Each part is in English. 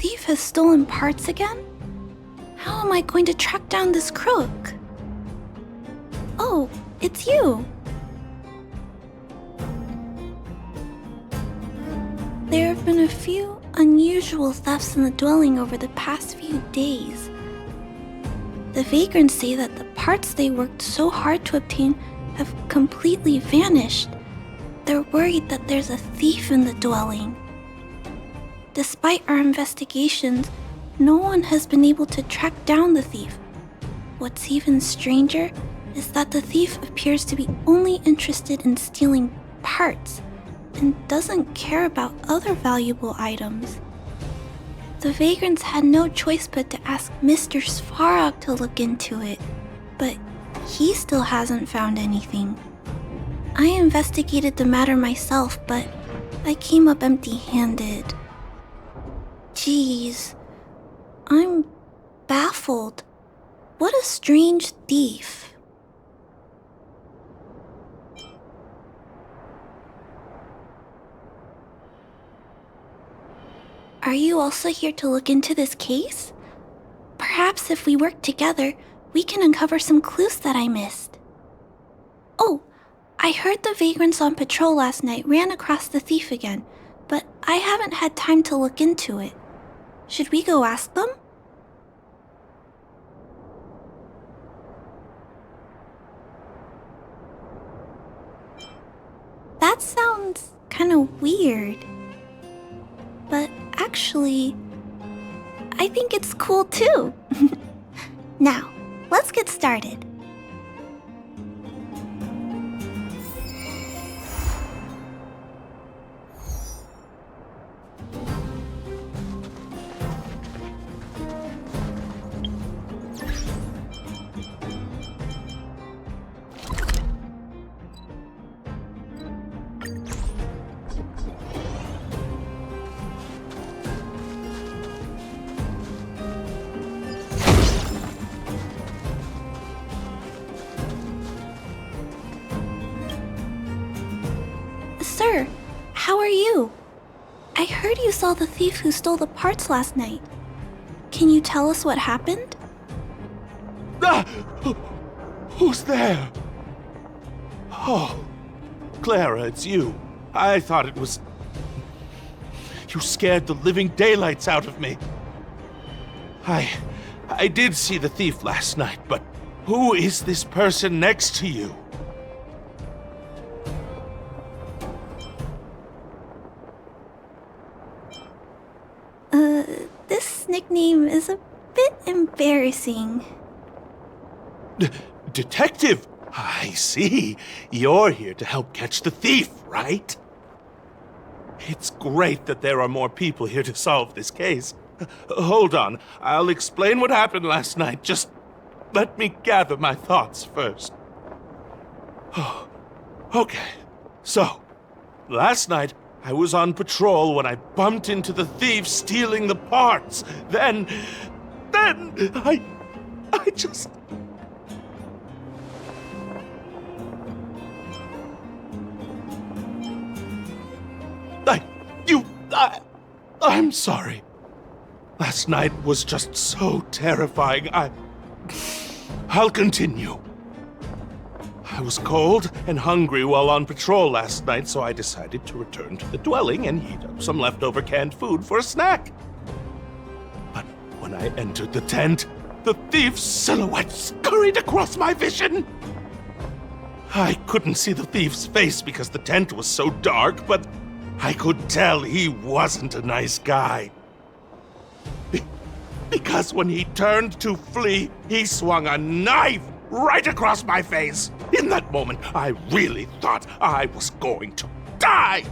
thief has stolen parts again? How am I going to track down this crook? Oh, it's you! There have been a few unusual thefts in the dwelling over the past few days. The vagrants say that the parts they worked so hard to obtain have completely vanished. They're worried that there's a thief in the dwelling. Despite our investigations, no one has been able to track down the thief. What's even stranger is that the thief appears to be only interested in stealing parts and doesn't care about other valuable items. The vagrants had no choice but to ask Mr. Svarog to look into it, but he still hasn't found anything. I investigated the matter myself, but I came up empty-handed. Geez, I'm baffled. What a strange thief. Are you also here to look into this case? Perhaps if we work together, we can uncover some clues that I missed. Oh, I heard the vagrants on patrol last night ran across the thief again, but I haven't had time to look into it. Should we go ask them? That sounds kind of weird. But actually, I think it's cool too. Now, let's get started. Sir, how are you? I heard you saw the thief who stole the parts last night. Can you tell us what happened? Ah! Who's there? Oh, Clara, it's you. I thought it was... You scared the living daylights out of me. I did see the thief last night, but who is this person next to you? This nickname is a bit embarrassing. Detective? I see. You're here to help catch the thief, right? It's great that there are more people here to solve this case. Hold on, I'll explain what happened last night. Just let me gather my thoughts first. Oh, okay. So, last night, I was on patrol when I bumped into the thief stealing the parts. Then I just... I'm sorry. Last night was just so terrifying. I'll continue. I was cold and hungry while on patrol last night, so I decided to return to the dwelling and heat up some leftover canned food for a snack. But when I entered the tent, the thief's silhouette scurried across my vision. I couldn't see the thief's face because the tent was so dark, but I could tell he wasn't a nice guy. Because when he turned to flee, he swung a knife right across my face. In that moment, I really thought I was going to die.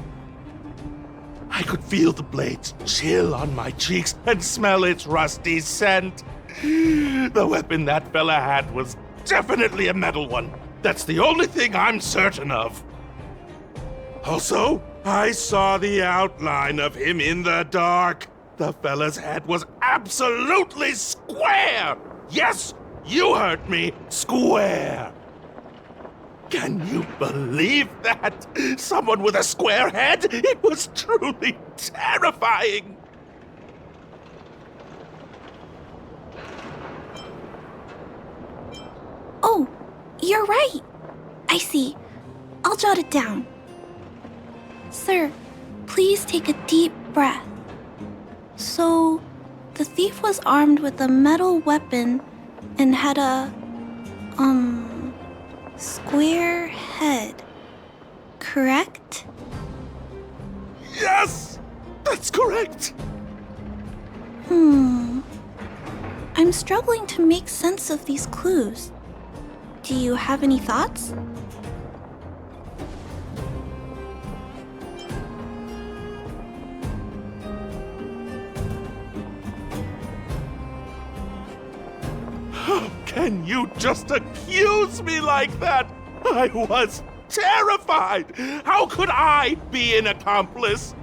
I could feel the blades chill on my cheeks and smell its rusty scent. The weapon that fella had was definitely a metal one. That's the only thing I'm certain of. Also, I saw the outline of him in the dark. The fella's head was absolutely square. Yes, you heard me, square. Can you believe that? Someone with a square head? It was truly terrifying. you're right. I see. I'll jot it down. Sir, please take a deep breath. So, the thief was armed with a metal weapon and had a, square head, correct? Yes! That's correct! I'm struggling to make sense of these clues. Do you have any thoughts? How can you just accuse me like that? I was terrified! How could I be an accomplice?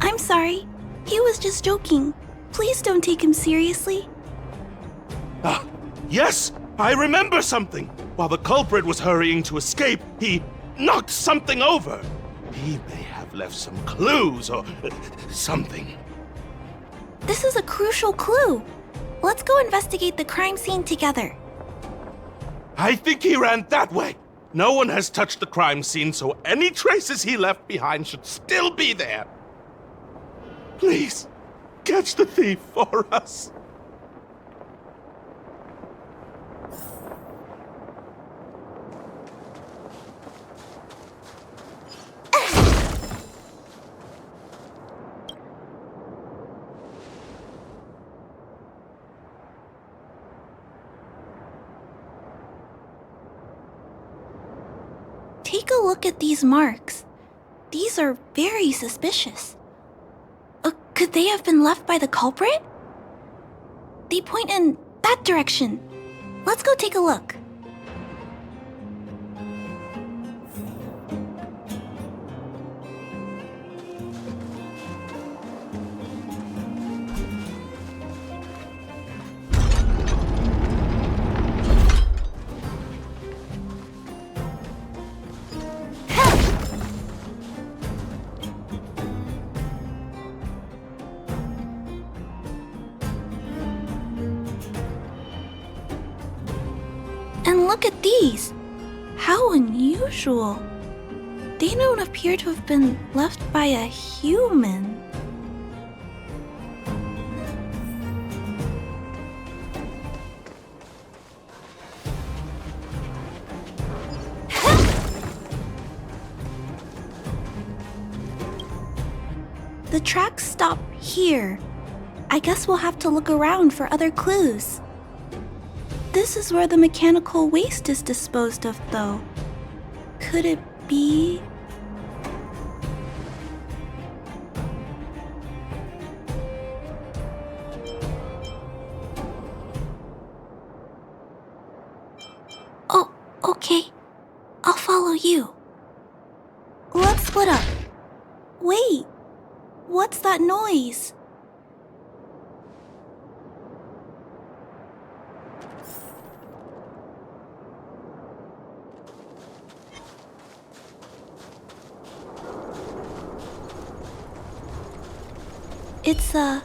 I'm sorry. He was just joking. Please don't take him seriously. Yes, I remember something. While the culprit was hurrying to escape, he knocked something over. He may have left some clues or something. This is a crucial clue. Let's go investigate the crime scene together. I think he ran that way. No one has touched the crime scene, so any traces he left behind should still be there. Please, catch the thief for us. Take a look at these marks. These are very suspicious. Could they have been left by the culprit? They point in that direction. Let's go take a look. And look at these. How unusual. They don't appear to have been left by a human. The tracks stop here. I guess we'll have to look around for other clues. This is where the mechanical waste is disposed of, though. Could it be? Oh, okay. I'll follow you. Let's split up. Wait, what's that noise? It's a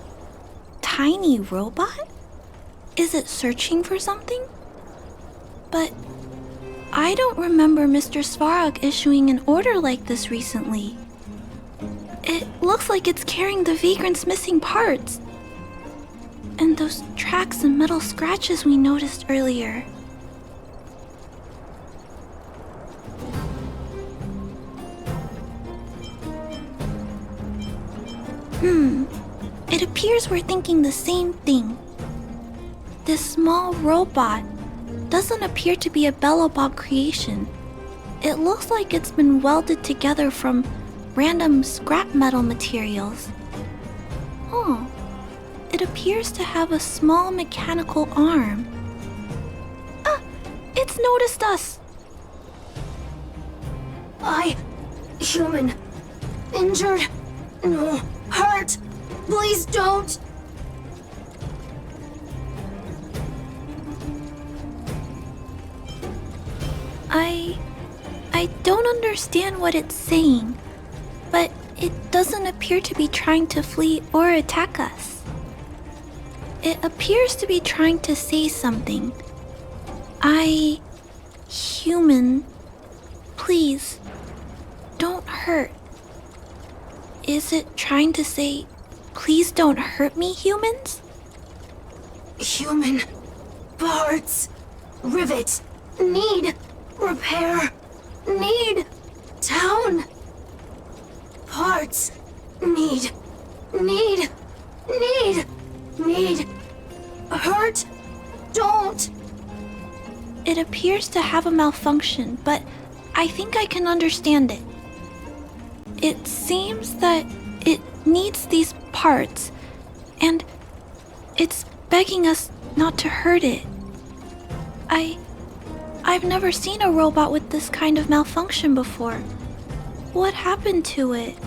tiny robot? Is it searching for something? But I don't remember Mr. Svarog issuing an order like this recently. It looks like it's carrying the vagrant's missing parts. And those tracks and metal scratches we noticed earlier. It appears we're thinking the same thing. This small robot doesn't appear to be a Belobog creation. It looks like it's been welded together from random scrap metal materials. Oh, it appears to have a small mechanical arm. Ah, it's noticed us. Human. Injured. No. Hurt. Please don't. I don't understand what it's saying, but it doesn't appear to be trying to flee or attack us. It appears to be trying to say something, Human, please, don't hurt. Is it trying to say, please don't hurt me, humans? Human parts. Rivet. Need. Repair. Need. Town. Parts. Need. Hurt. Don't. It appears to have a malfunction, but I think I can understand it. It seems that it needs these parts, and it's begging us not to hurt it. I've never seen a robot with this kind of malfunction before. What happened to it?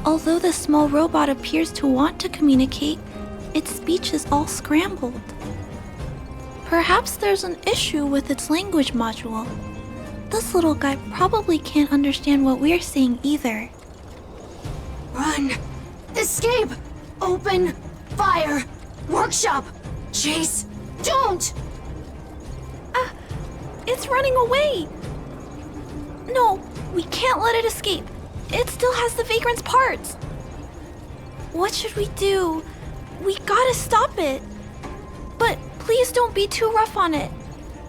Although the small robot appears to want to communicate, its speech is all scrambled. Perhaps there's an issue with its language module. This little guy probably can't understand what we're saying either. Run. Escape. Open. Fire. Workshop. Chase. Don't. It's running away! No, we can't let it escape. It still has the Vagrant's parts. What should we do? We gotta stop it. But please don't be too rough on it.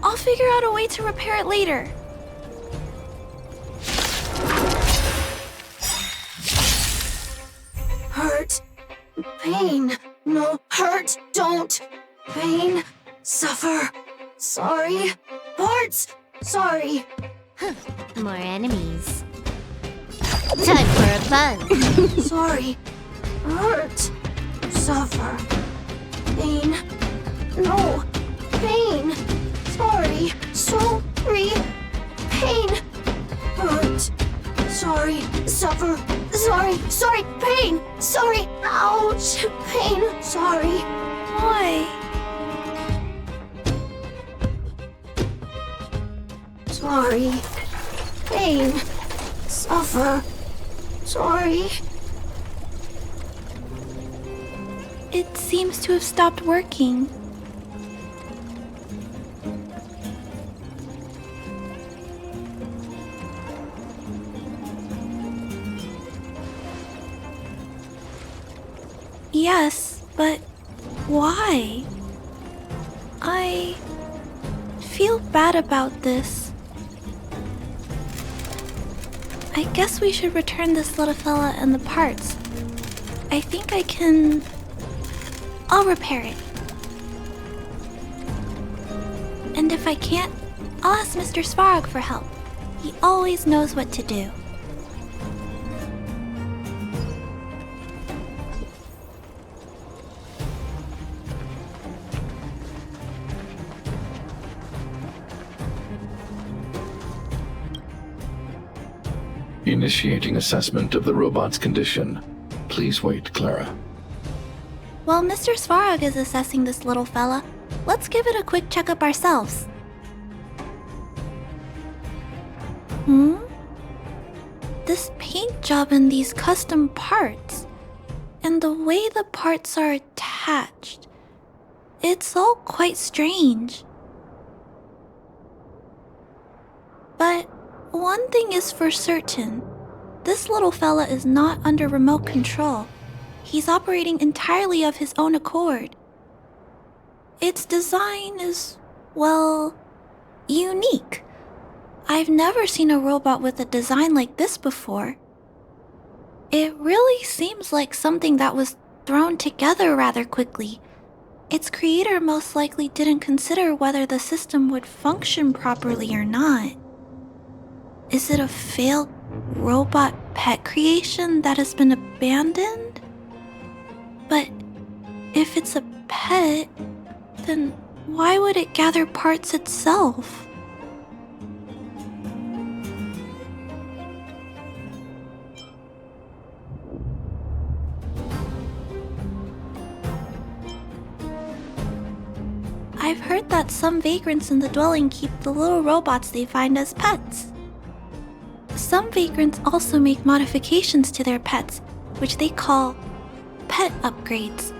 I'll figure out a way to repair it later. Hurt. Pain. No. Hurt. Don't. Pain. Suffer. Sorry. Parts. Sorry. More enemies. Time for a fun. Sorry. Hurt. Suffer. Pain. No. Pain. Sorry. Sorry. Pain. Hurt. Sorry. Suffer. Sorry. Pain. Sorry. Ouch. Pain. Sorry. Why? Sorry. Pain. Suffer. Sorry. It seems to have stopped working. Yes, but why? I feel bad about this. I guess we should return this little fella and the parts. I think I can... I'll repair it. And if I can't, I'll ask Mr. Svarog for help. He always knows what to do. Initiating assessment of the robot's condition. Please wait, Clara. While Mr. Svarog is assessing this little fella, let's give it a quick checkup ourselves. This paint job and these custom parts, and the way the parts are attached, it's all quite strange. But one thing is for certain, this little fella is not under remote control. He's operating entirely of his own accord. Its design is, well, unique. I've never seen a robot with a design like this before. It really seems like something that was thrown together rather quickly. Its creator most likely didn't consider whether the system would function properly or not. Is it a failed robot pet creation that has been abandoned? But if it's a pet, then why would it gather parts itself? I've heard that some vagrants in the dwelling keep the little robots they find as pets. Some vagrants also make modifications to their pets, which they call pet upgrades.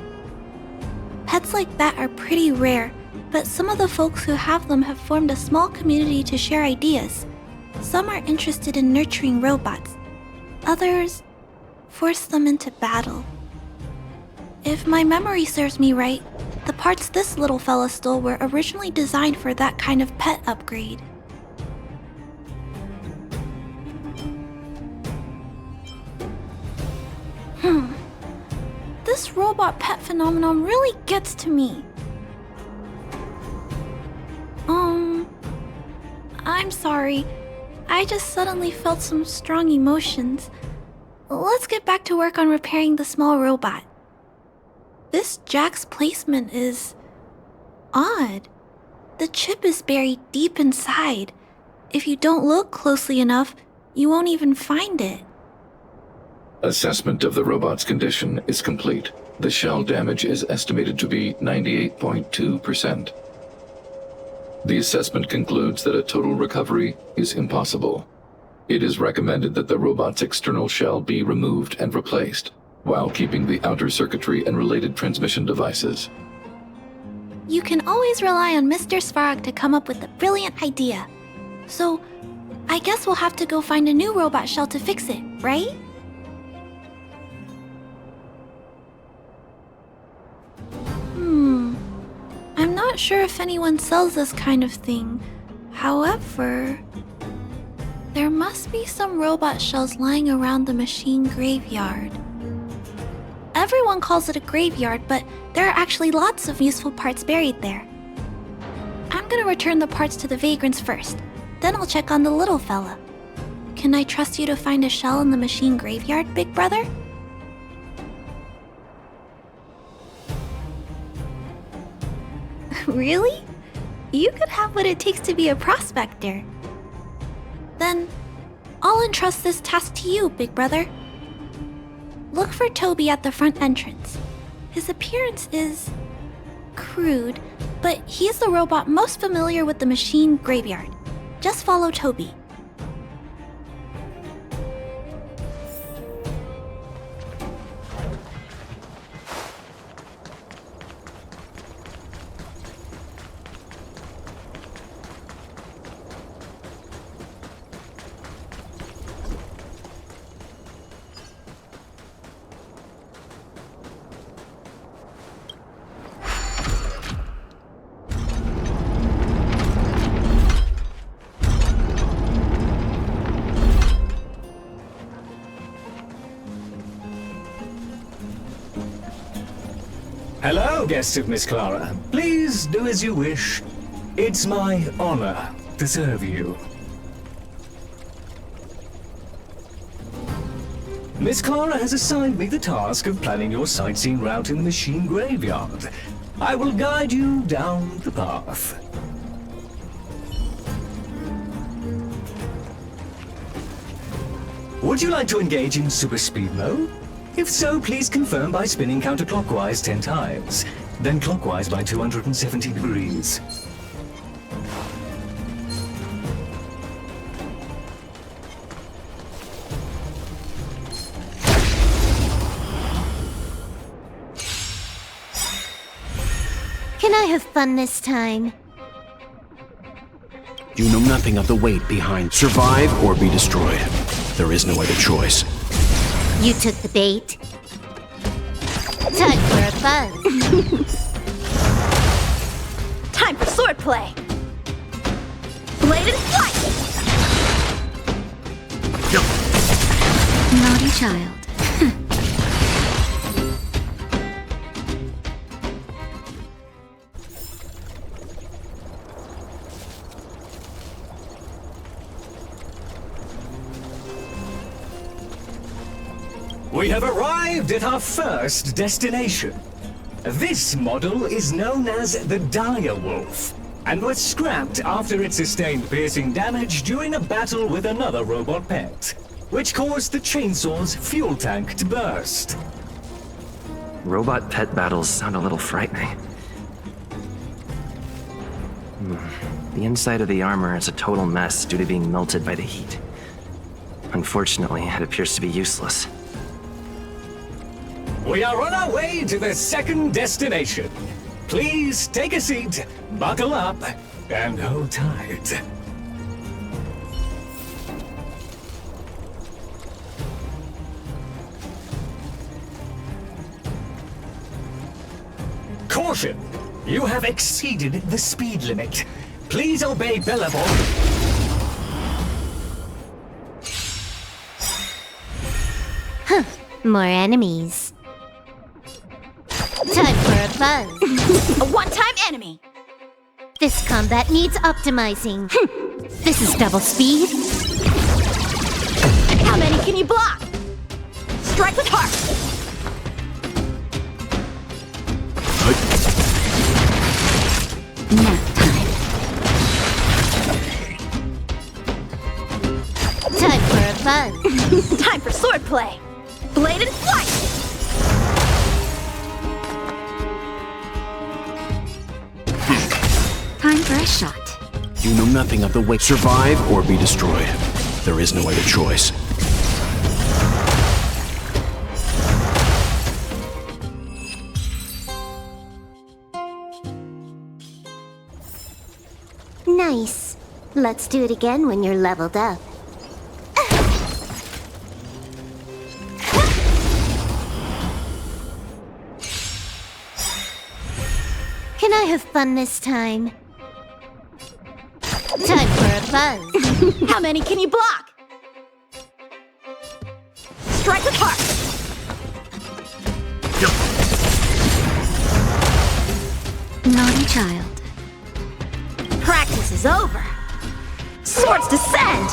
Pets like that are pretty rare, but some of the folks who have them have formed a small community to share ideas. Some are interested in nurturing robots. Others force them into battle. If my memory serves me right, the parts this little fella stole were originally designed for that kind of pet upgrade. This robot pet phenomenon really gets to me. I'm sorry. I just suddenly felt some strong emotions. Let's get back to work on repairing the small robot. This jack's placement is odd. The chip is buried deep inside. If you don't look closely enough, you won't even find it. Assessment of the robot's condition is complete. The shell damage is estimated to be 98.2%. The assessment concludes that a total recovery is impossible. It is recommended that the robot's external shell be removed and replaced, while keeping the outer circuitry and related transmission devices. You can always rely on Mr. Svarog to come up with a brilliant idea. So, I guess we'll have to go find a new robot shell to fix it, right? I'm not sure if anyone sells this kind of thing. However, there must be some robot shells lying around the machine graveyard. Everyone calls it a graveyard, but there are actually lots of useful parts buried there. I'm gonna return the parts to the vagrants first, then I'll check on the little fella. Can I trust you to find a shell in the machine graveyard, big brother? Really? You could have what it takes to be a prospector. Then, I'll entrust this task to you, big brother. Look for Toby at the front entrance. His appearance is crude, but he's the robot most familiar with the machine graveyard. Just follow Toby. Hello, guests of Miss Clara. Please do as you wish. It's my honor to serve you. Miss Clara has assigned me the task of planning your sightseeing route in the machine graveyard. I will guide you down the path. Would you like to engage in super speed mode? If so, please confirm by spinning counterclockwise 10 times, then clockwise by 270 degrees. Can I have fun this time? You know nothing of the weight behind survive or be destroyed. There is no other choice. You took the bait. Time for a buzz. Time for swordplay! Blade and flight! Naughty child. We have arrived at our first destination. This model is known as the Dire Wolf, and was scrapped after it sustained piercing damage during a battle with another robot pet, which caused the chainsaw's fuel tank to burst. Robot pet battles sound a little frightening. The inside of the armor is a total mess due to being melted by the heat. Unfortunately, it appears to be useless. We are on our way to the second destination. Please take a seat, buckle up, and hold tight. Caution! You have exceeded the speed limit. Please obey Belleville. More enemies. Time for a buzz. A one-time enemy! This combat needs optimizing. This is double speed. How many can you block? Strike with heart! Nap time. Time for a buzz. Time for swordplay! Blade and flight! Time for a shot. You know nothing of the way. Survive or be destroyed. There is no other choice. Nice. Let's do it again when you're leveled up. Can I have fun this time? Time for a buzz. How many can you block? Strike with heart! Naughty child. Practice is over! Swords descend!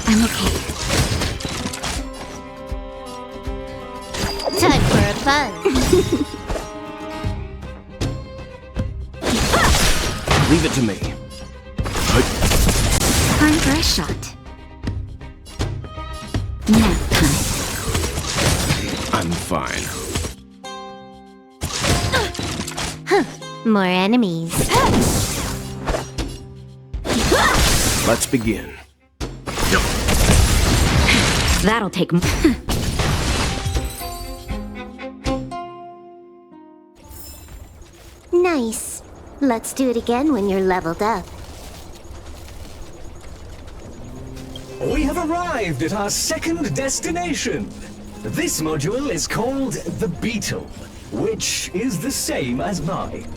I'm okay. Time for a buzz. Leave it to me. Time for a shot. Nap time. I'm fine. More enemies. Let's begin. That'll take Nice. Let's do it again when you're leveled up. We have arrived at our second destination. This module is called the Beetle, which is the same as mine.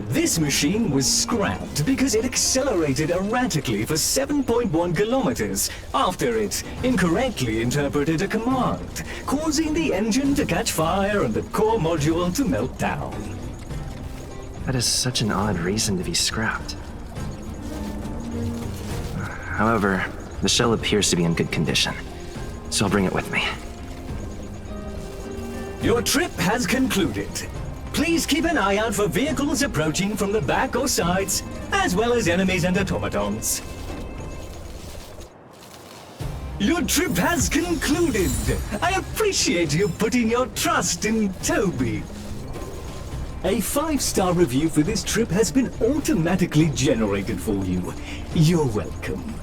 This machine was scrapped because it accelerated erratically for 7.1 kilometers after it incorrectly interpreted a command, causing the engine to catch fire and the core module to melt down. That is such an odd reason to be scrapped. However, the shell appears to be in good condition, so I'll bring it with me. Your trip has concluded. Please keep an eye out for vehicles approaching from the back or sides, as well as enemies and automatons. Your trip has concluded. I appreciate you putting your trust in Toby. A 5-star review for this trip has been automatically generated for you. You're welcome.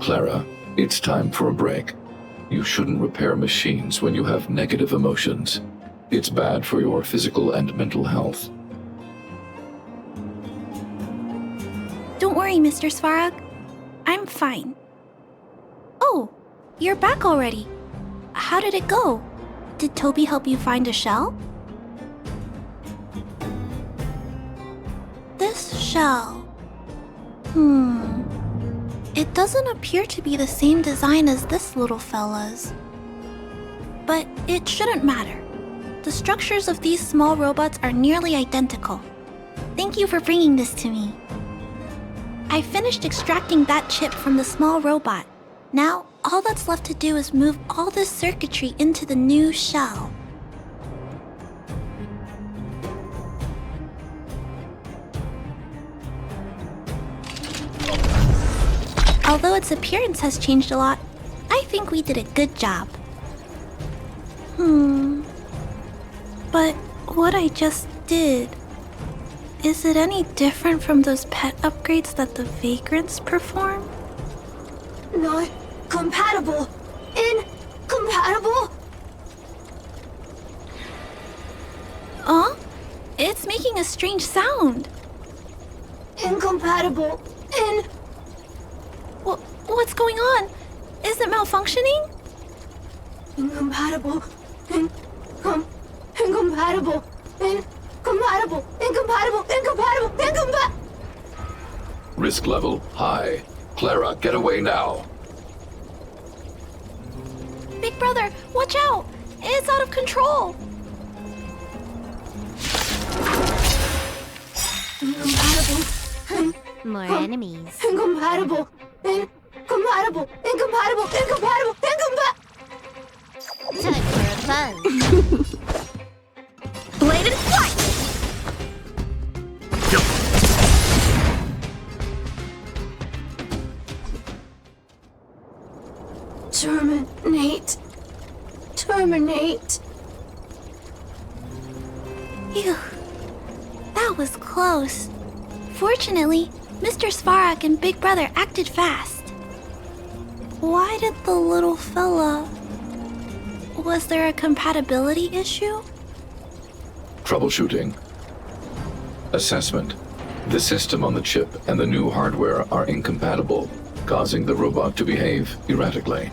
Clara, it's time for a break. You shouldn't repair machines when you have negative emotions. It's bad for your physical and mental health. Don't worry, Mr. Svarog. I'm fine. Oh, you're back already. How did it go? Did Toby help you find a shell? This shell... It doesn't appear to be the same design as this little fella's. But it shouldn't matter. The structures of these small robots are nearly identical. Thank you for bringing this to me. I finished extracting that chip from the small robot. Now, all that's left to do is move all this circuitry into the new shell. Although its appearance has changed a lot, I think we did a good job. But what I just did, is it any different from those pet upgrades that the Vagrants perform? Not compatible. Incompatible. It's making a strange sound. Incompatible. What's going on? Is it malfunctioning? Incompatible. Incompatible. Risk level high. Clara, get away now. Big brother, watch out! It's out of control! Incompatible. More enemies. Incompatible. Time for a buzz. Bladed flight! Terminate. Phew. That was close. Fortunately, Mr. Svarak and Big Brother acted fast. Why did the little fella... Was there a compatibility issue? Troubleshooting. Assessment. The system on the chip and the new hardware are incompatible, causing the robot to behave erratically.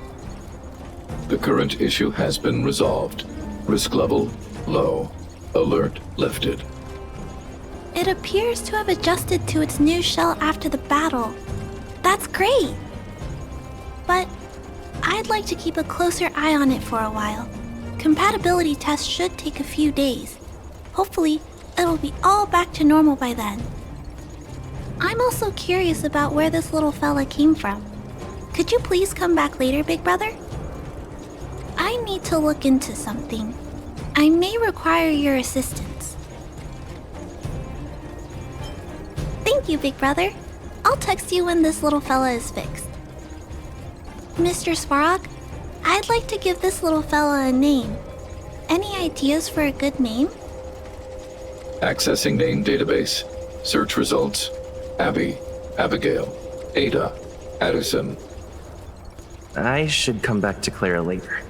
The current issue has been resolved. Risk level low. Alert lifted. It appears to have adjusted to its new shell after the battle. That's great! But I'd like to keep a closer eye on it for a while. Compatibility tests should take a few days. Hopefully, it'll be all back to normal by then. I'm also curious about where this little fella came from. Could you please come back later, Big Brother? I need to look into something. I may require your assistance. Thank you, Big Brother. I'll text you when this little fella is fixed. Mr. Svarog, I'd like to give this little fella a name. Any ideas for a good name? Accessing name database. Search results. Abby, Abigail, Ada, Addison. I should come back to Clara later.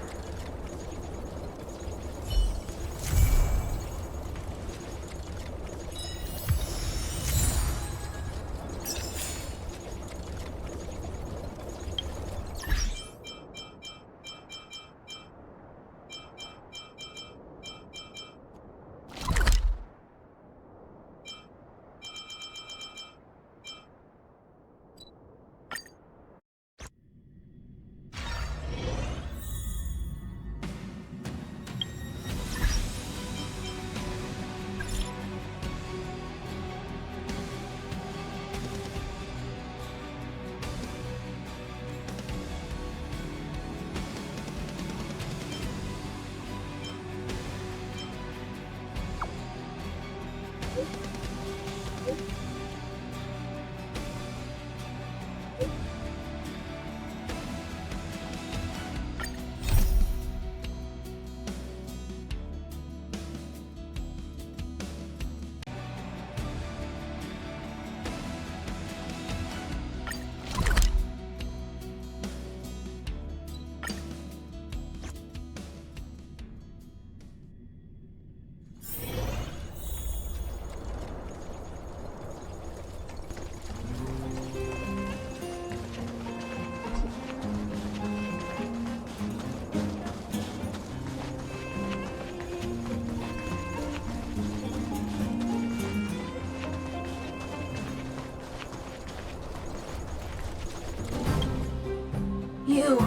You,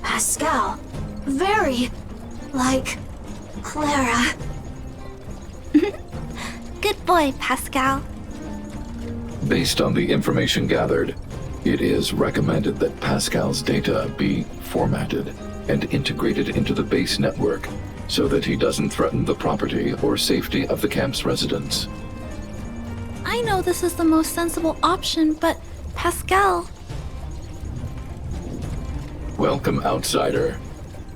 Pascal, very like Clara. Good boy, Pascal. Based on the information gathered, it is recommended that Pascal's data be formatted and integrated into the base network so that he doesn't threaten the property or safety of the camp's residents. I know this is the most sensible option, but Pascal... Welcome, outsider.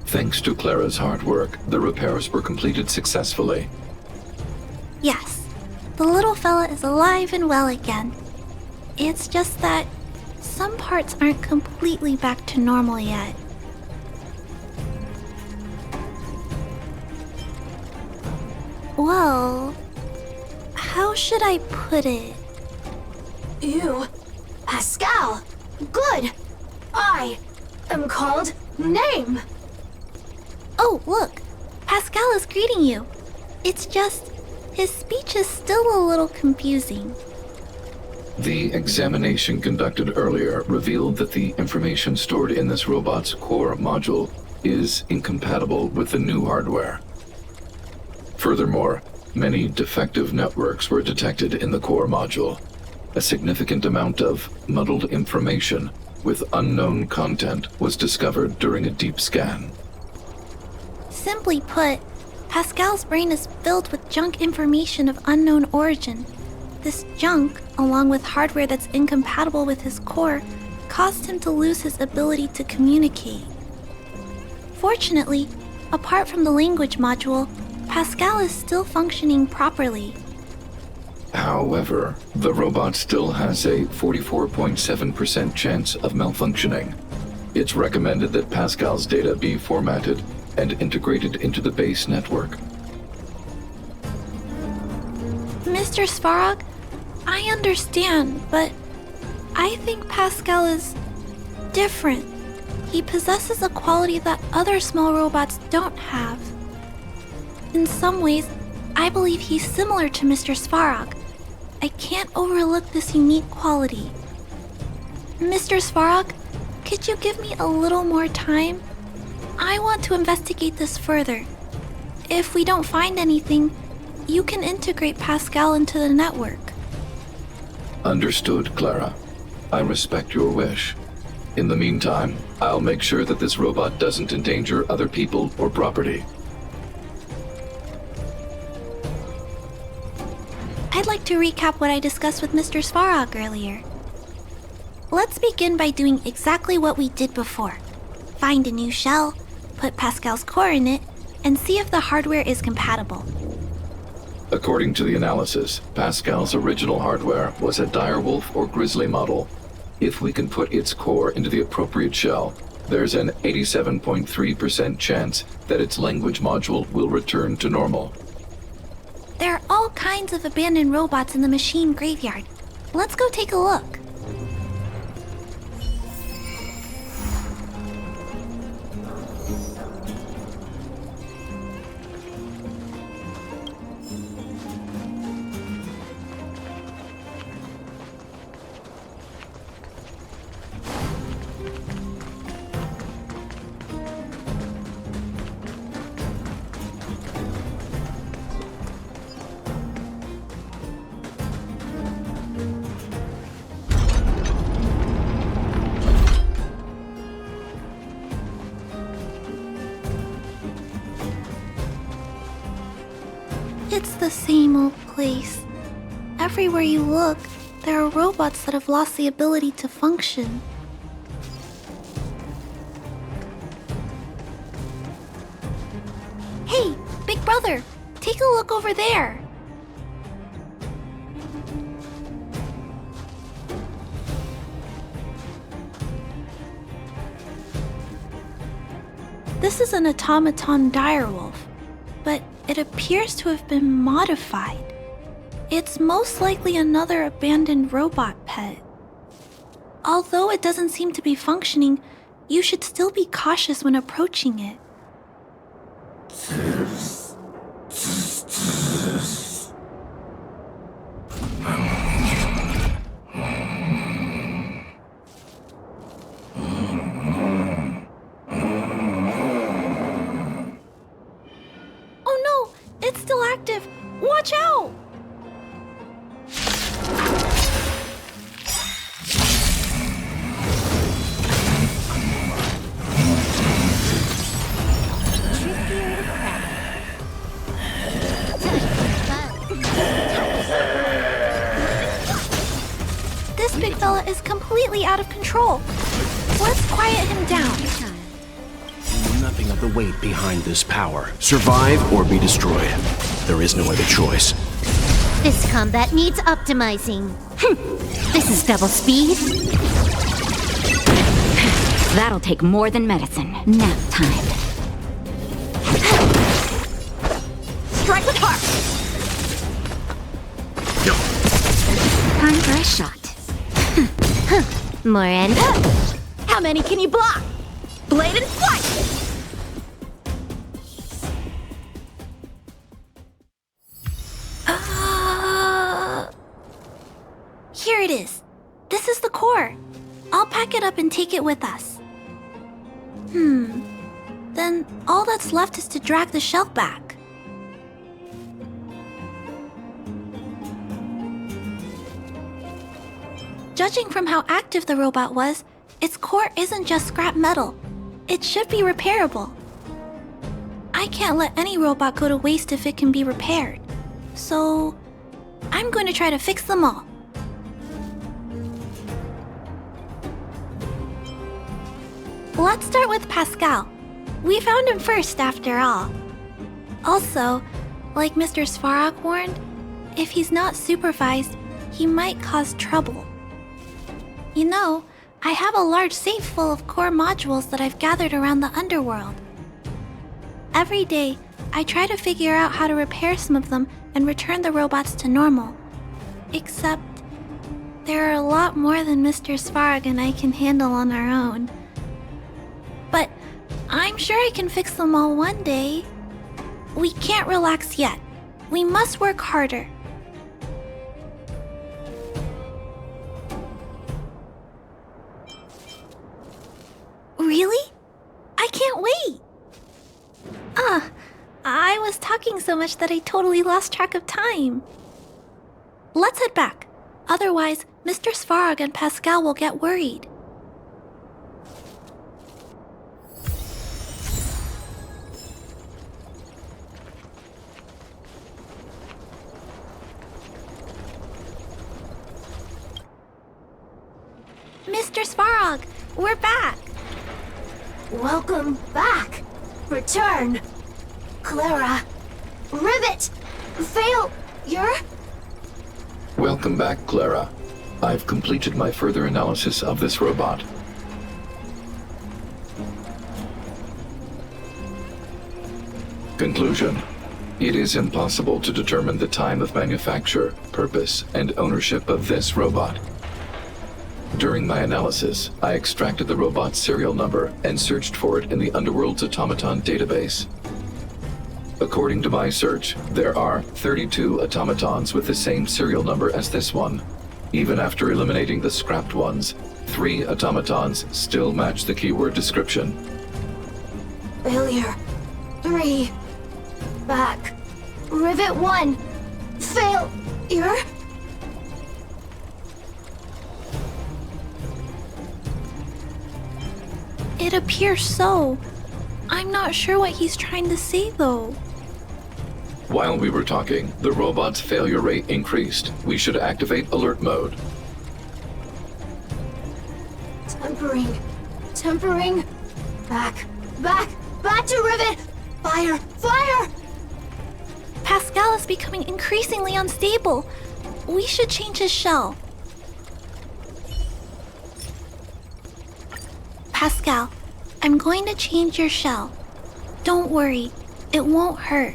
Thanks to Clara's hard work, the repairs were completed successfully. Yes, the little fella is alive and well again. It's just that some parts aren't completely back to normal yet. Well, how should I put it? You, Pascal, good. I am called name. Oh, look! Pascal is greeting you. It's just, his speech is still a little confusing. The examination conducted earlier revealed that the information stored in this robot's core module is incompatible with the new hardware. Furthermore, many defective networks were detected in the core module. A significant amount of muddled information with unknown content was discovered during a deep scan. Simply put, Pascal's brain is filled with junk information of unknown origin. This junk, along with hardware that's incompatible with his core, caused him to lose his ability to communicate. Fortunately, apart from the language module, Pascal is still functioning properly. However, the robot still has a 44.7% chance of malfunctioning. It's recommended that Pascal's data be formatted and integrated into the base network. Mr. Svarog, I understand, but I think Pascal is different. He possesses a quality that other small robots don't have. In some ways, I believe he's similar to Mr. Svarog. I can't overlook this unique quality. Mr. Svarog, could you give me a little more time? I want to investigate this further. If we don't find anything, you can integrate Pascal into the network. Understood, Clara. I respect your wish. In the meantime, I'll make sure that this robot doesn't endanger other people or property. I'd like to recap what I discussed with Mr. Svarog earlier. Let's begin by doing exactly what we did before. Find a new shell, put Pascal's core in it, and see if the hardware is compatible. According to the analysis, Pascal's original hardware was a direwolf or grizzly model. If we can put its core into the appropriate shell, there's an 87.3% chance that its language module will return to normal. There are all kinds of abandoned robots in the machine graveyard. Let's go take a look. It's the same old place. Everywhere you look, there are robots that have lost the ability to function. Hey, Big Brother, take a look over there. This is an automaton direwolf, but it appears to have been modified. It's most likely another abandoned robot pet. Although it doesn't seem to be functioning, you should still be cautious when approaching it. This big fella is completely out of control. Let's quiet him down. You know nothing of the weight behind this power. Survive or be destroyed. There is no other choice. This combat needs optimizing. This is double speed. That'll take more than medicine. Nap time. Strike with heart! Time for a shot. More end. How many can you block? Blade and flight! Here it is. This is the core. I'll pack it up and take it with us. Then all that's left is to drag the shell back. Judging from how active the robot was, its core isn't just scrap metal. It should be repairable. I can't let any robot go to waste if it can be repaired. So, I'm going to try to fix them all. Let's start with Pascal. We found him first, after all. Also, like Mr. Svarog warned, if he's not supervised, he might cause trouble. You know, I have a large safe full of core modules that I've gathered around the underworld. Every day, I try to figure out how to repair some of them and return the robots to normal. Except, there are a lot more than Mr. Svarog and I can handle on our own. But I'm sure I can fix them all one day. We can't relax yet. We must work harder. Really? I can't wait! I was talking so much that I totally lost track of time. Let's head back. Otherwise, Mr. Svarog and Pascal will get worried. Mr. Svarog, we're back! Welcome back! Return! Clara! Rivet! Failure! Welcome back, Clara. I've completed my further analysis of this robot. Conclusion. It is impossible to determine the time of manufacture, purpose, and ownership of this robot. During my analysis, I extracted the robot's serial number and searched for it in the Underworld's automaton database. According to my search, there are 32 automatons with the same serial number as this one. Even after eliminating the scrapped ones, 3 automatons still match the keyword description. Failure. 3. Back. Rivet 1. Failure. It appears so. I'm not sure what he's trying to say, though. While we were talking, the robot's failure rate increased. We should activate alert mode. Tempering. Back to Rivet! Fire! Pascal is becoming increasingly unstable. We should change his shell. Pascal, I'm going to change your shell. Don't worry, it won't hurt.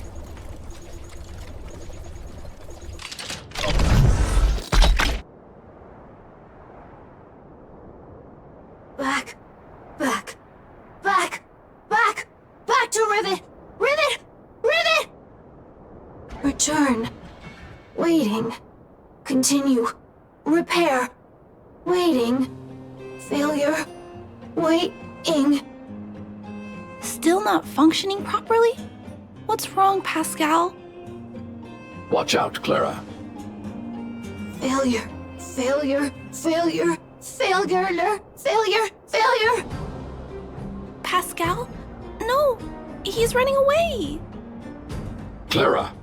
Back to Rivet! Return. Waiting. Continue. Repair. Waiting. Failure. Waiting. Still not functioning properly? What's wrong, Pascal? Watch out, Clara. Failure. Pascal? No, he's running away. Clara.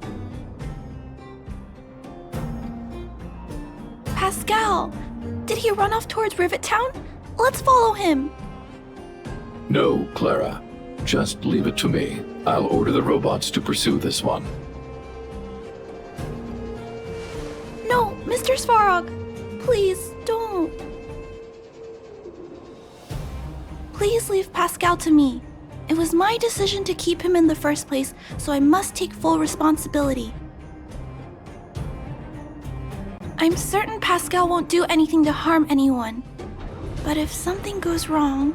Pascal, Did he run off towards Rivet Town? Let's follow him! No, Clara. Just leave it to me. I'll order the robots to pursue this one. No, Mr. Svarog! Please, don't. Please leave Pascal to me. It was my decision to keep him in the first place, so I must take full responsibility. I'm certain Pascal won't do anything to harm anyone. But if something goes wrong...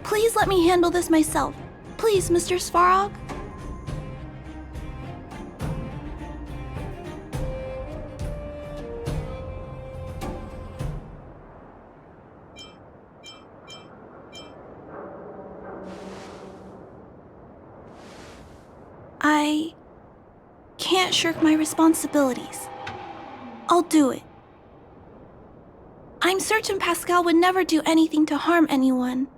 Please let me handle this myself. Please, Mr. Svarog. I can't shirk my responsibilities. I'll do it. I'm certain Pascal would never do anything to harm anyone.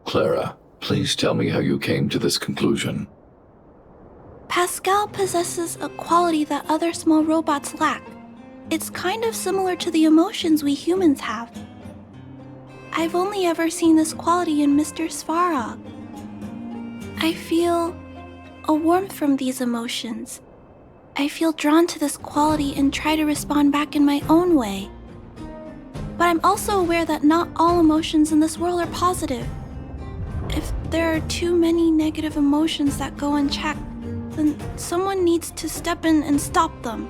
Clara, please tell me how you came to this conclusion. Pascal possesses a quality that other small robots lack. It's kind of similar to the emotions we humans have. I've only ever seen this quality in Mr. Svarog. I feel a warmth from these emotions. I feel drawn to this quality and try to respond back in my own way. But I'm also aware that not all emotions in this world are positive. If there are too many negative emotions that go unchecked, then someone needs to step in and stop them.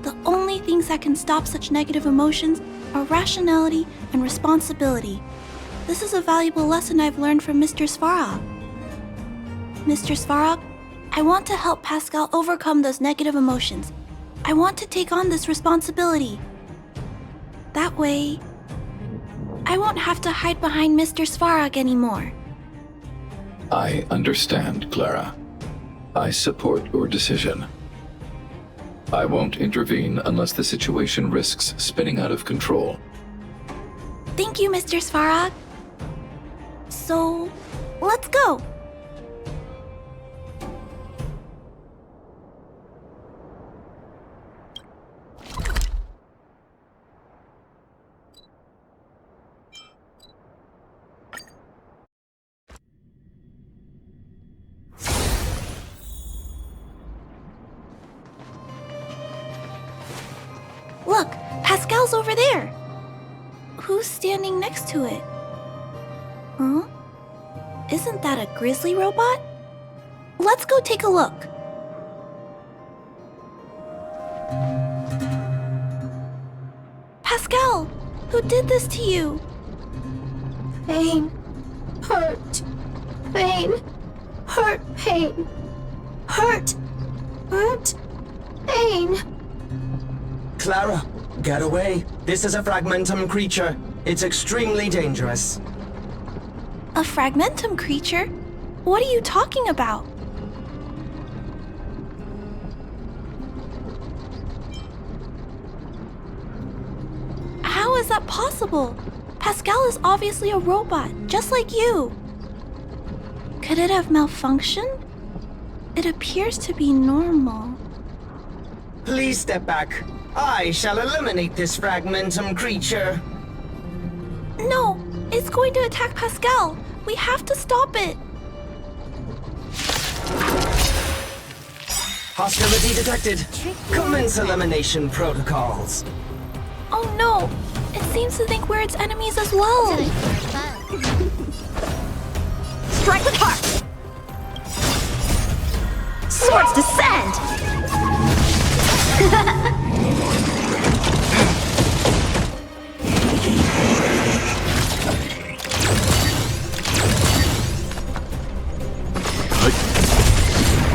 The only things that can stop such negative emotions are rationality and responsibility. This is a valuable lesson I've learned from Mr. Svarog. Mr. Svarog, I want to help Pascal overcome those negative emotions. I want to take on this responsibility. That way, I won't have to hide behind Mr. Svarog anymore. I understand, Clara. I support your decision. I won't intervene unless the situation risks spinning out of control. Thank you, Mr. Svarog. So, let's go! Look, Pascal's over there. Who's standing next to it? Huh? Isn't that a grizzly robot? Let's go take a look. Pascal, who did this to you? Pain. Hurt. Pain. Hurt. Pain. Hurt. Hurt. Pain. Clara, get away. This is a fragmentum creature. It's extremely dangerous. A fragmentum creature? What are you talking about? How is that possible? Pascal is obviously a robot, just like you. Could it have malfunctioned? It appears to be normal. Please step back. I shall eliminate this fragmentum creature. No, it's going to attack Pascal. We have to stop it. Hostility detected. Commence elimination protocols. Oh no, it seems to think we're its enemies as well. Strike with heart! Swords descend!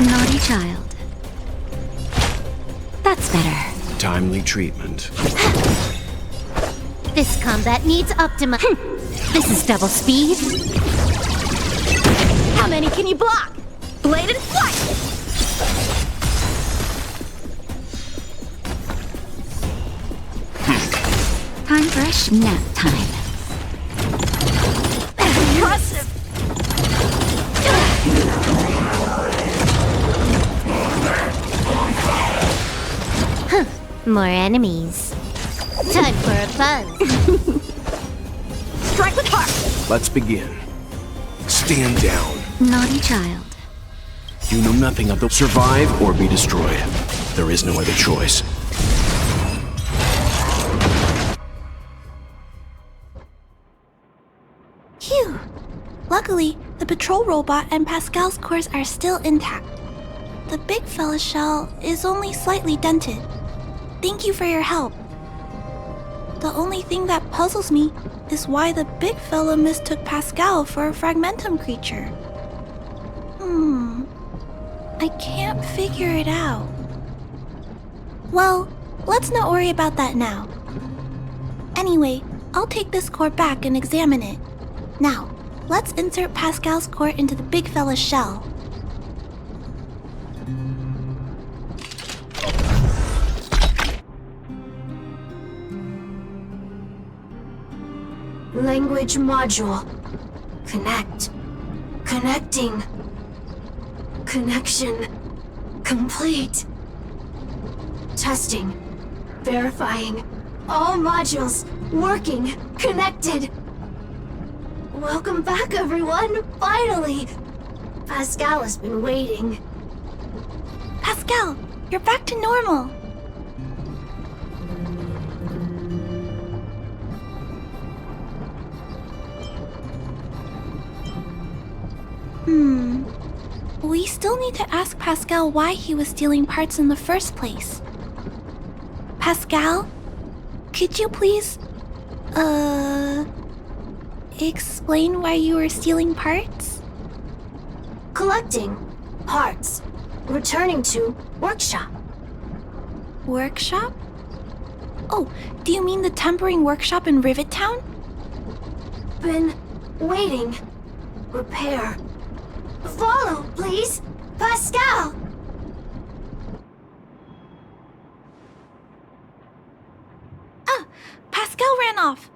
Naughty child. That's better. Timely treatment. This combat needs This is double speed. How many can you block? Bladed flight! Time for a nap time. Impressive! More enemies. Time for a buzz. Strike with heart! Let's begin. Stand down. Naughty child. You know nothing of the survive or be destroyed. There is no other choice. Phew! Luckily, the patrol robot and Pascal's cores are still intact. The big fella's shell is only slightly dented. Thank you for your help. The only thing that puzzles me is why the big fella mistook Pascal for a fragmentum creature. I can't figure it out. Well, let's not worry about that now. Anyway, I'll take this core back and examine it. Now, let's insert Pascal's core into the big fella's shell. Language module. Connect. Connecting. Connection complete. Testing. Verifying. All modules working. Connected. Welcome back, everyone. Finally. Pascal has been waiting. Pascal, you're back to normal. We still need to ask Pascal why he was stealing parts in the first place. Pascal, could you please, explain why you were stealing parts? Collecting parts. Returning to workshop. Workshop? Oh, do you mean the tempering workshop in Rivet Town? Been waiting. Repair. Follow, please! Pascal! Pascal ran off.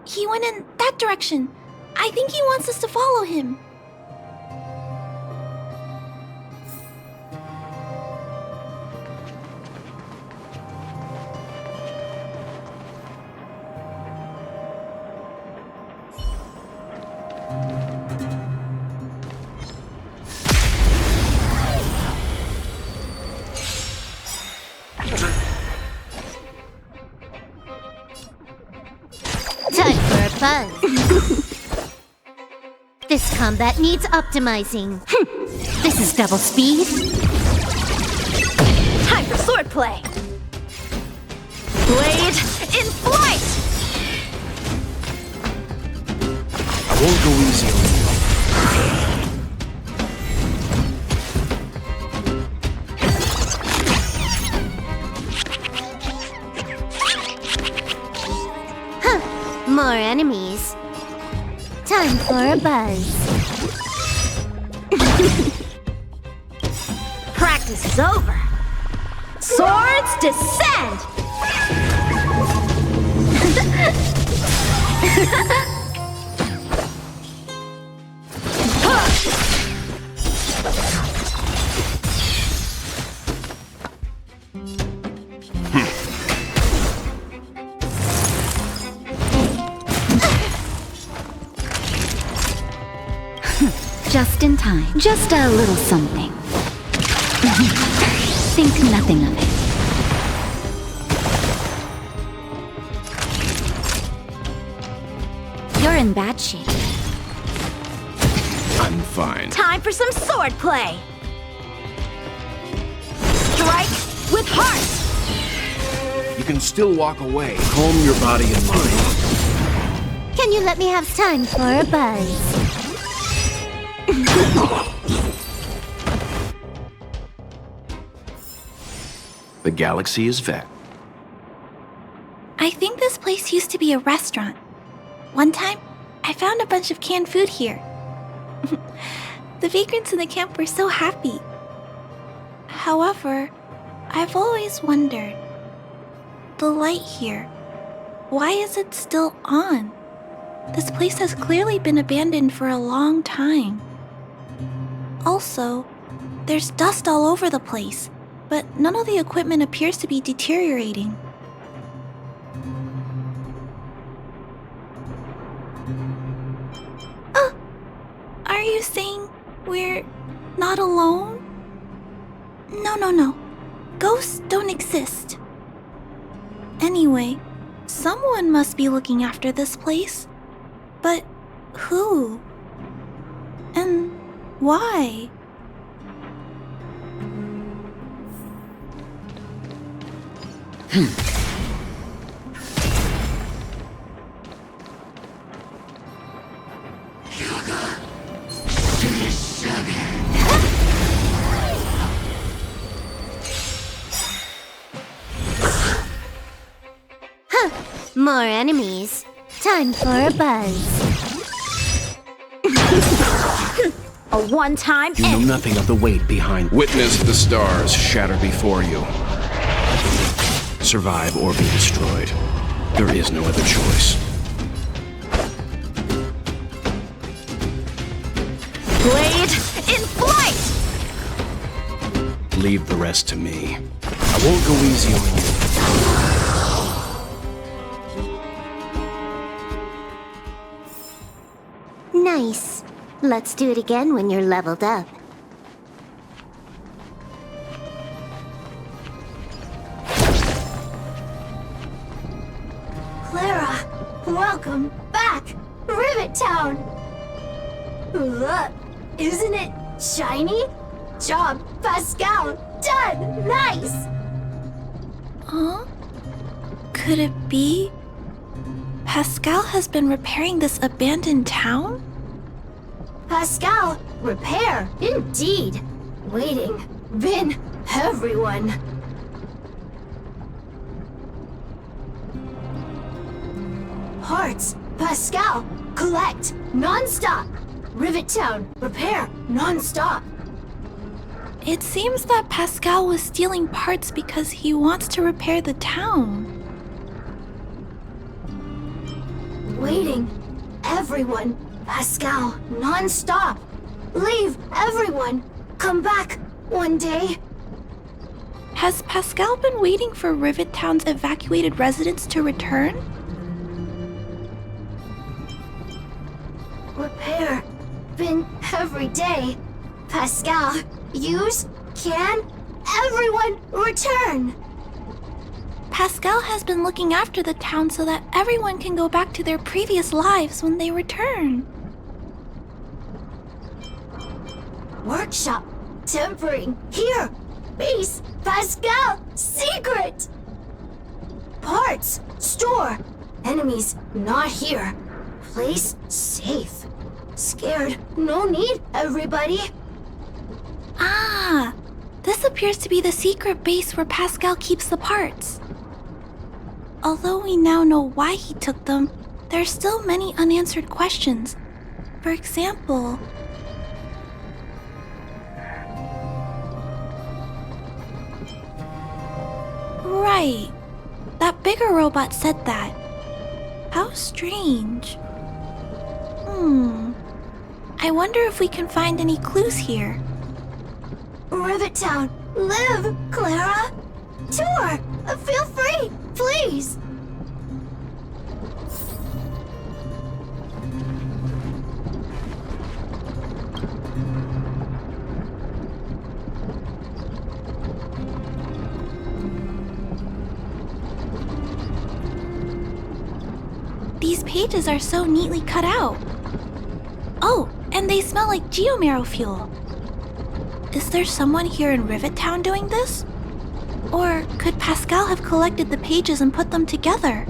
He went in that direction. I think he wants us to follow him. Time for a buzz. This combat needs optimizing. This is double speed. Time for swordplay! Blade in flight! I won't go easy on you. More enemies. Time for a buzz. Practice is over. Swords descend! Just in time. Just a little something. Think nothing of it. You're in bad shape. I'm fine. Time for some swordplay! Strike with heart! You can still walk away. Calm your body and mind. Can you let me have time for a buzz? The galaxy is Vec. I think this place used to be a restaurant. One time, I found a bunch of canned food here. The vagrants in the camp were so happy. However, I've always wondered, the light here, why is it still on? This place has clearly been abandoned for a long time. Also, there's dust all over the place. but none of the equipment appears to be deteriorating. Are you saying we're not alone? No. Ghosts don't exist. Anyway, someone must be looking after this place. But who? And why? More enemies. Time for a buzz. A one-time You know nothing of the weight behind. Witness the stars shatter before you. Survive or be destroyed. There is no other choice. blade in flight! Leave the rest to me. I won't go easy on you. Nice. Let's do it again when you're leveled up. Clara, welcome back! Rivet Town! Look, isn't it shiny? Job, Pascal! Done! Nice! Huh? Could it be Pascal has been repairing this abandoned town? Pascal, repair, indeed. Waiting, been everyone. Parts, Pascal, collect, non-stop. Rivet Town, repair, non-stop. It seems that Pascal was stealing parts because he wants to repair the town. Waiting, everyone. Pascal, non-stop. Leave, everyone. Come back one day. Has Pascal been waiting for Rivet Town's evacuated residents to return? Repair, been every day. Pascal, use, can, everyone return. Pascal has been looking after the town so that everyone can go back to their previous lives when they return. Workshop, tempering, here. Base, Pascal, secret. Parts, store. Enemies, not here. Place, safe. Scared, no need, everybody. Ah, this appears to be the secret base where Pascal keeps the parts. Although we now know why he took them, there are still many unanswered questions. For example, right, that bigger robot said that. How strange. I wonder if we can find any clues here. Rivet Town, live, Clara. Tour, feel free, please. These pages are so neatly cut out. Oh, and they smell like geomarrow fuel. Is there someone here in Rivet Town doing this? Or could Pascal have collected the pages and put them together?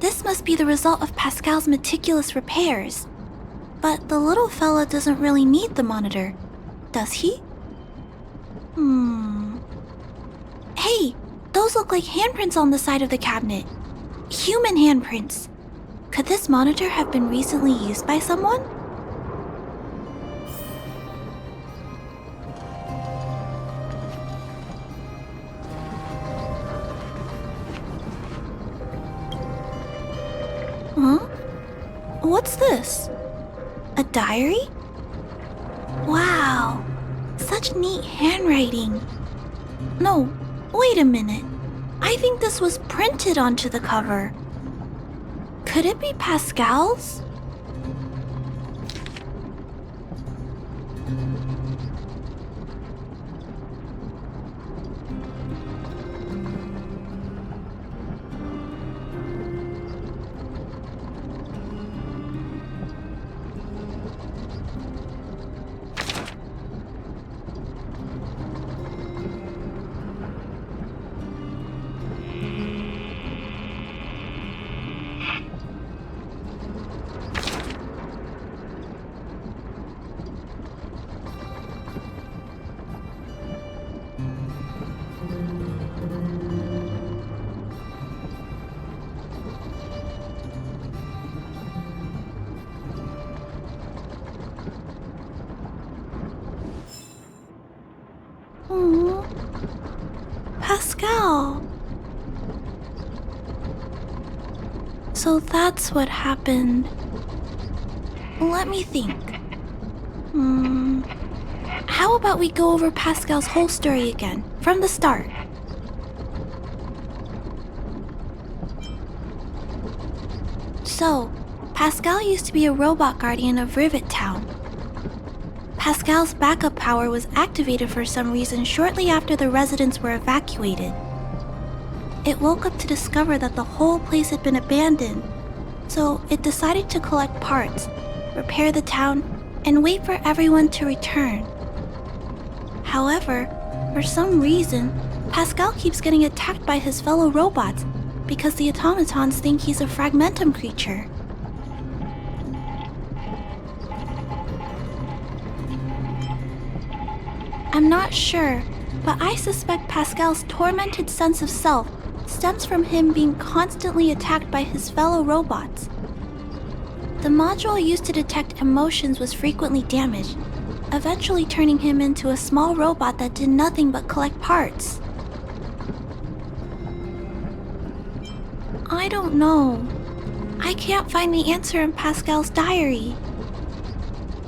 This must be the result of Pascal's meticulous repairs. But the little fella doesn't really need the monitor, does he? Hey, those look like handprints on the side of the cabinet. Human handprints. Could this monitor have been recently used by someone? What's this? A diary? Wow, such neat handwriting. No, wait a minute. I think this was printed onto the cover. Could it be Pascal's? Pascal. So that's what happened. Let me think. How about we go over Pascal's whole story again, from the start? So, Pascal used to be a robot guardian of Rivet Town. Pascal's backup power was activated for some reason shortly after the residents were evacuated. It woke up to discover that the whole place had been abandoned, so it decided to collect parts, repair the town, and wait for everyone to return. However, for some reason, Pascal keeps getting attacked by his fellow robots because the automatons think he's a fragmentum creature. I'm not sure, but I suspect Pascal's tormented sense of self stems from him being constantly attacked by his fellow robots. The module used to detect emotions was frequently damaged, eventually turning him into a small robot that did nothing but collect parts. I don't know. I can't find the answer in Pascal's diary.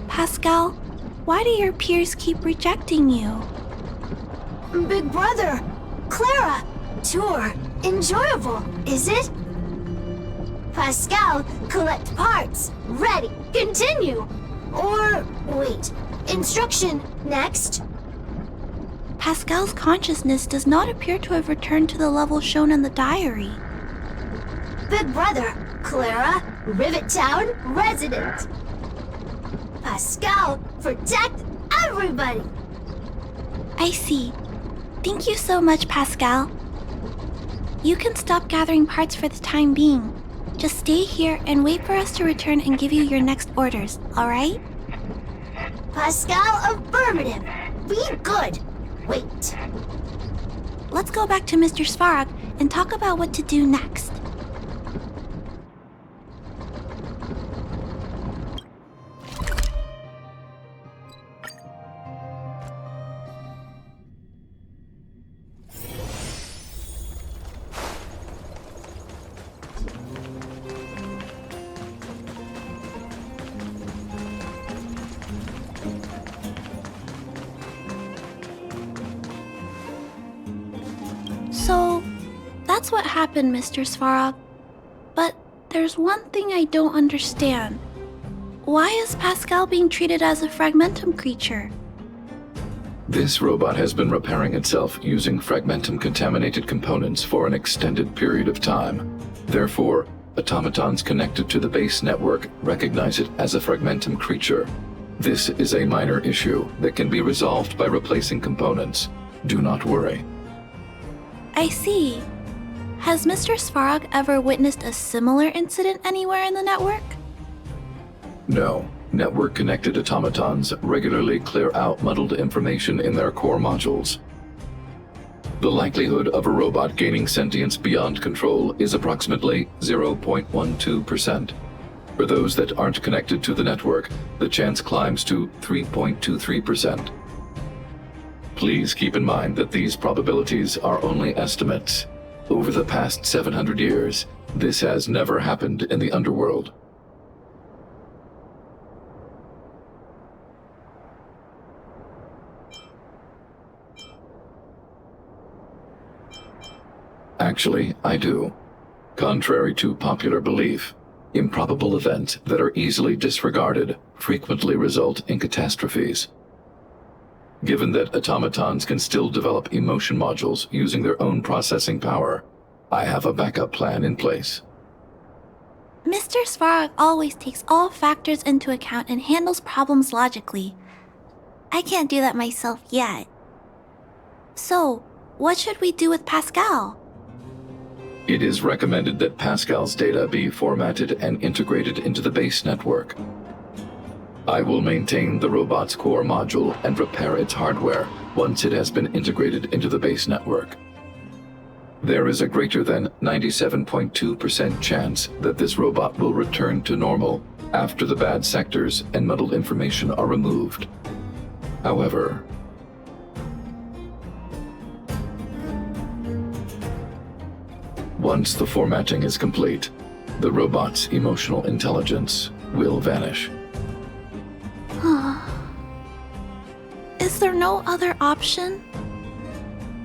Pascal, why do your peers keep rejecting you? Big brother, Clara, tour, enjoyable, is it? Pascal, collect parts, ready, continue. Or, wait, instruction, next. Pascal's consciousness does not appear to have returned to the level shown in the diary. Big brother, Clara, Rivet Town, resident. Pascal, protect everybody! I see. Thank you so much, Pascal. You can stop gathering parts for the time being. Just stay here and wait for us to return and give you your next orders, alright? Pascal, affirmative. Be good. Wait. Let's go back to Mr. Svarog and talk about what to do next. So, that's what happened, Mr. Svarog. But there's one thing I don't understand. Why is Pascal being treated as a fragmentum creature? This robot has been repairing itself using fragmentum-contaminated components for an extended period of time. Therefore, automatons connected to the base network recognize it as a fragmentum creature. This is a minor issue that can be resolved by replacing components. Do not worry. I see. Has Mr. Svarog ever witnessed a similar incident anywhere in the network? No. Network-connected automatons regularly clear out muddled information in their core modules. The likelihood of a robot gaining sentience beyond control is approximately 0.12%. For those that aren't connected to the network, the chance climbs to 3.23%. Please keep in mind that these probabilities are only estimates. Over the past 700 years, this has never happened in the underworld. Actually, I do. Contrary to popular belief, improbable events that are easily disregarded frequently result in catastrophes. Given that automatons can still develop emotion modules using their own processing power, I have a backup plan in place. Mr. Svarog always takes all factors into account and handles problems logically. I can't do that myself yet. So, what should we do with Pascal? It is recommended that Pascal's data be formatted and integrated into the base network. I will maintain the robot's core module and repair its hardware once it has been integrated into the base network. There is a greater than 97.2% chance that this robot will return to normal after the bad sectors and muddled information are removed. However, once the formatting is complete, the robot's emotional intelligence will vanish. Is there no other option?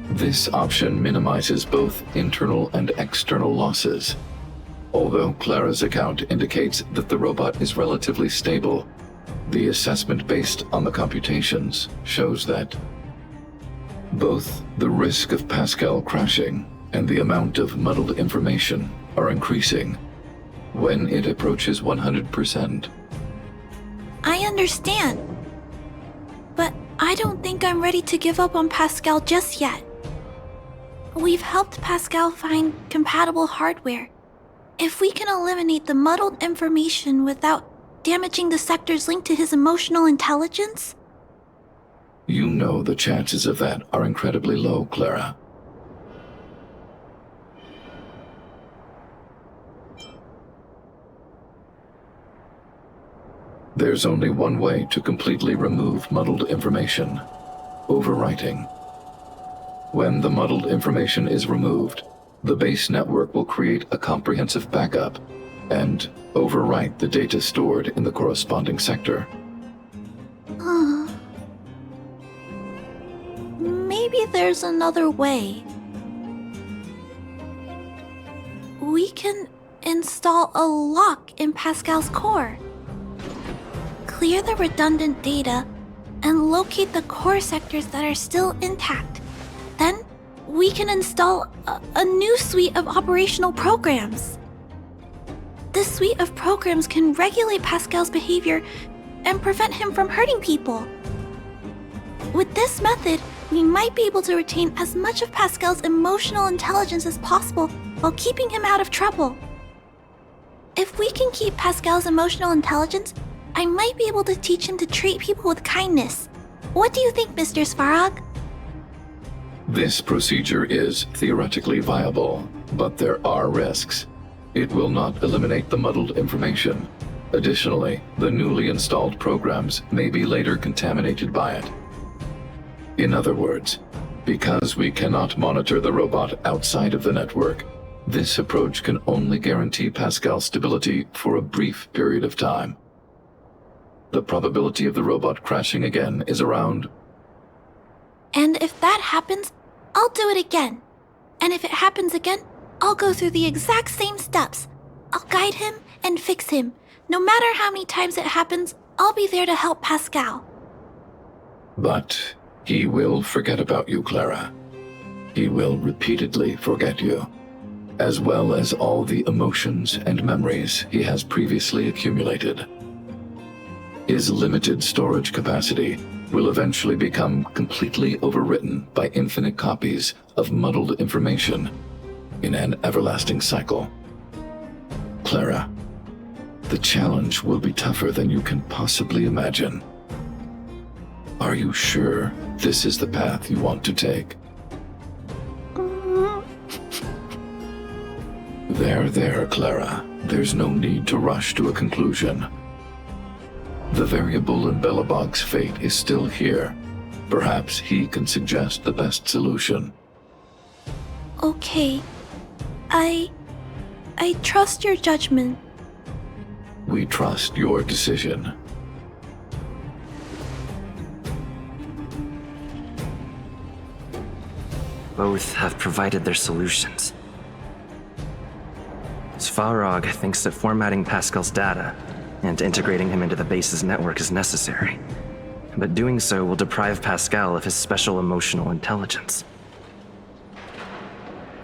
This option minimizes both internal and external losses. Although Clara's account indicates that the robot is relatively stable, the assessment based on the computations shows that both the risk of Pascal crashing and the amount of muddled information are increasing when it approaches 100%. I understand. But I don't think I'm ready to give up on Pascal just yet. We've helped Pascal find compatible hardware. If we can eliminate the muddled information without damaging the sectors linked to his emotional intelligence? You know the chances of that are incredibly low, Clara. There's only one way to completely remove muddled information: overwriting. When the muddled information is removed, the base network will create a comprehensive backup and overwrite the data stored in the corresponding sector. Maybe there's another way. We can install a lock in Pascal's core. Clear the redundant data and locate the core sectors that are still intact. Then, we can install a new suite of operational programs. This suite of programs can regulate Pascal's behavior and prevent him from hurting people. With this method, we might be able to retain as much of Pascal's emotional intelligence as possible while keeping him out of trouble. If we can keep Pascal's emotional intelligence, I might be able to teach him to treat people with kindness. What do you think, Mr. Svarog? This procedure is theoretically viable, but there are risks. It will not eliminate the muddled information. Additionally, the newly installed programs may be later contaminated by it. In other words, because we cannot monitor the robot outside of the network, this approach can only guarantee Pascal's stability for a brief period of time. The probability of the robot crashing again is around. And if that happens, I'll do it again. And if it happens again, I'll go through the exact same steps. I'll guide him and fix him. No matter how many times it happens, I'll be there to help Pascal. But he will forget about you, Clara. He will repeatedly forget you, as well as all the emotions and memories he has previously accumulated. His limited storage capacity will eventually become completely overwritten by infinite copies of muddled information in an everlasting cycle. Clara, the challenge will be tougher than you can possibly imagine. Are you sure this is the path you want to take? There, Clara. There's no need to rush to a conclusion. The variable in Belobog's fate is still here. Perhaps he can suggest the best solution. Okay. I trust your judgment. We trust your decision. Both have provided their solutions. Svarog thinks that formatting Pascal's data and integrating him into the base's network is necessary. But doing so will deprive Pascal of his special emotional intelligence.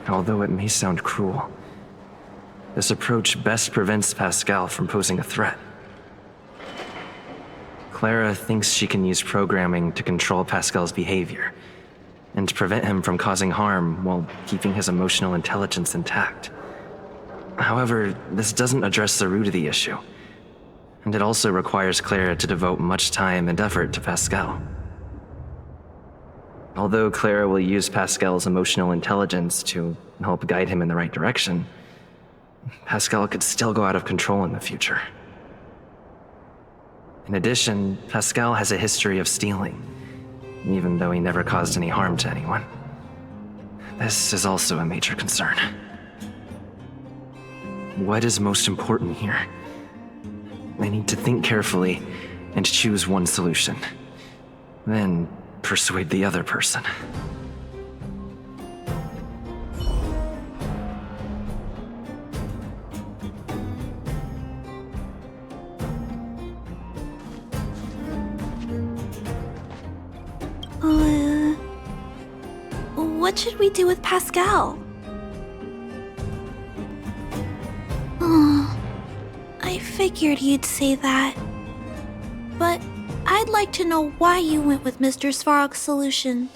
Although it may sound cruel, this approach best prevents Pascal from posing a threat. Clara thinks she can use programming to control Pascal's behavior and prevent him from causing harm while keeping his emotional intelligence intact. However, this doesn't address the root of the issue, and it also requires Clara to devote much time and effort to Pascal. Although Clara will use Pascal's emotional intelligence to help guide him in the right direction, Pascal could still go out of control in the future. In addition, Pascal has a history of stealing, even though he never caused any harm to anyone. This is also a major concern. What is most important here? I need to think carefully and choose one solution. Then persuade the other person. What should we do with Pascal? Oh, I figured you'd say that. But I'd like to know why you went with Mr. Svarog's solution.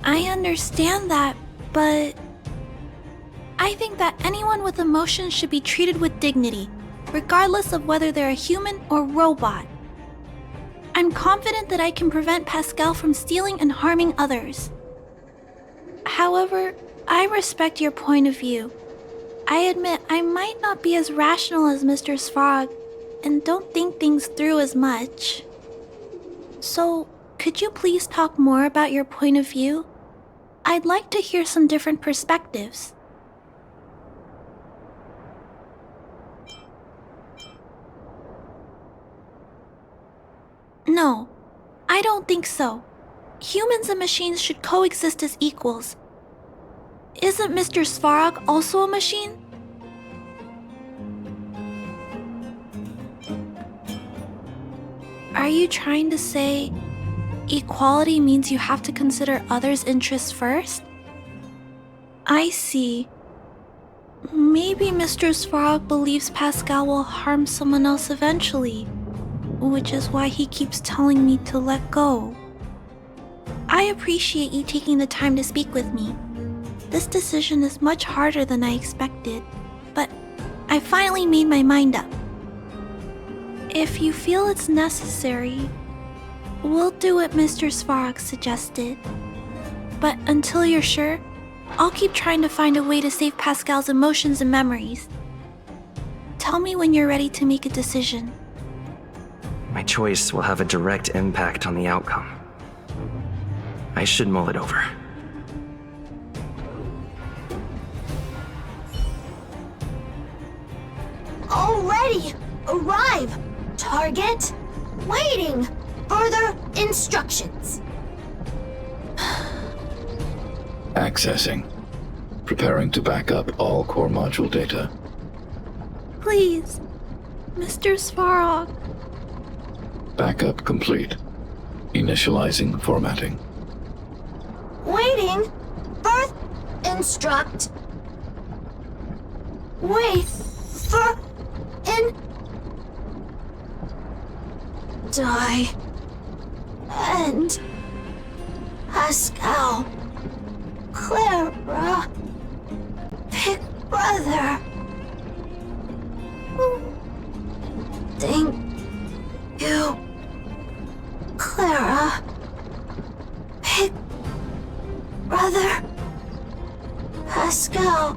I understand that, but I think that anyone with emotions should be treated with dignity, regardless of whether they're a human or robot. I'm confident that I can prevent Pascal from stealing and harming others. However, I respect your point of view. I admit I might not be as rational as Mr. Svarog and don't think things through as much. So, could you please talk more about your point of view? I'd like to hear some different perspectives. No, I don't think so. Humans and machines should coexist as equals. Isn't Mr. Svarog also a machine? Are you trying to say equality means you have to consider others' interests first? I see. Maybe Mr. Svarog believes Pascal will harm someone else eventually, which is why he keeps telling me to let go. I appreciate you taking the time to speak with me. This decision is much harder than I expected, but I finally made my mind up. If you feel it's necessary, we'll do what Mr. Svarog suggested. But until you're sure, I'll keep trying to find a way to save Pascal's emotions and memories. Tell me when you're ready to make a decision. My choice will have a direct impact on the outcome. I should mull it over. Already! Arrive! Target! Waiting! Further instructions! Accessing. Preparing to back up all core module data. Please, Mr. Svarog. Backup complete. Initializing formatting. Waiting! First instruct. Wait for die. And Pascal. Clara. Big brother. Thank you, Clara. Big brother. Pascal.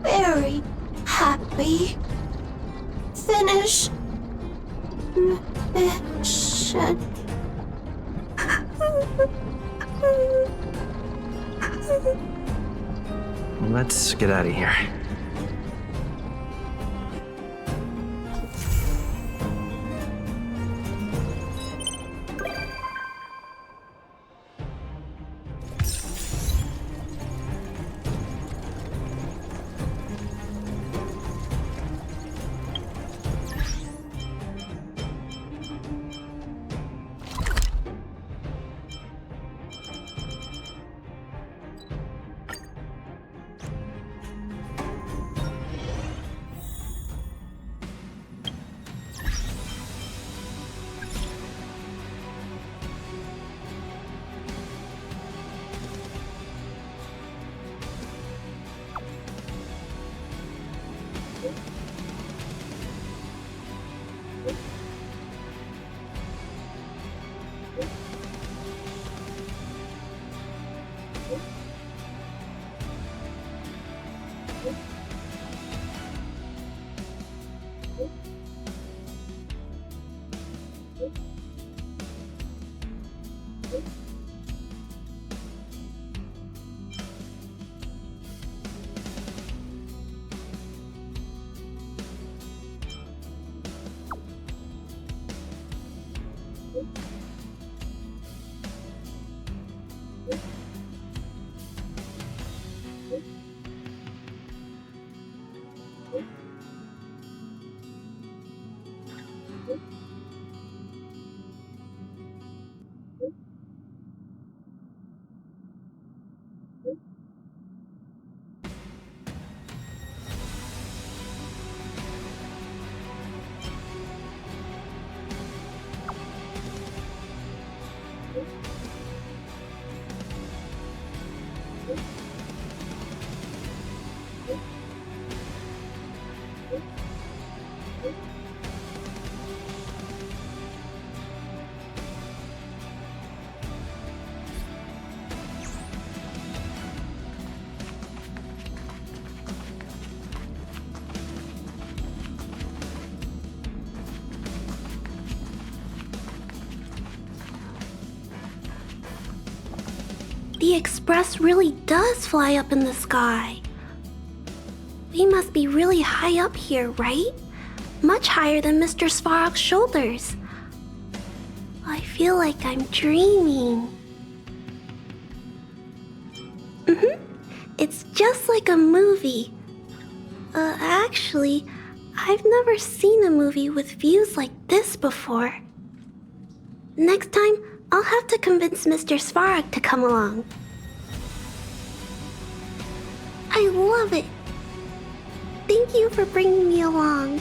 Very happy. Finish mission. Let's get out of here. The Express really does fly up in the sky. We must be really high up here, right? Much higher than Mr. Svarog's shoulders. I feel like I'm dreaming. It's just like a movie. Actually, I've never seen a movie with views like this before. Next time, I'll have to convince Mr. Svarog to come along. I love it. Thank you for bringing me along.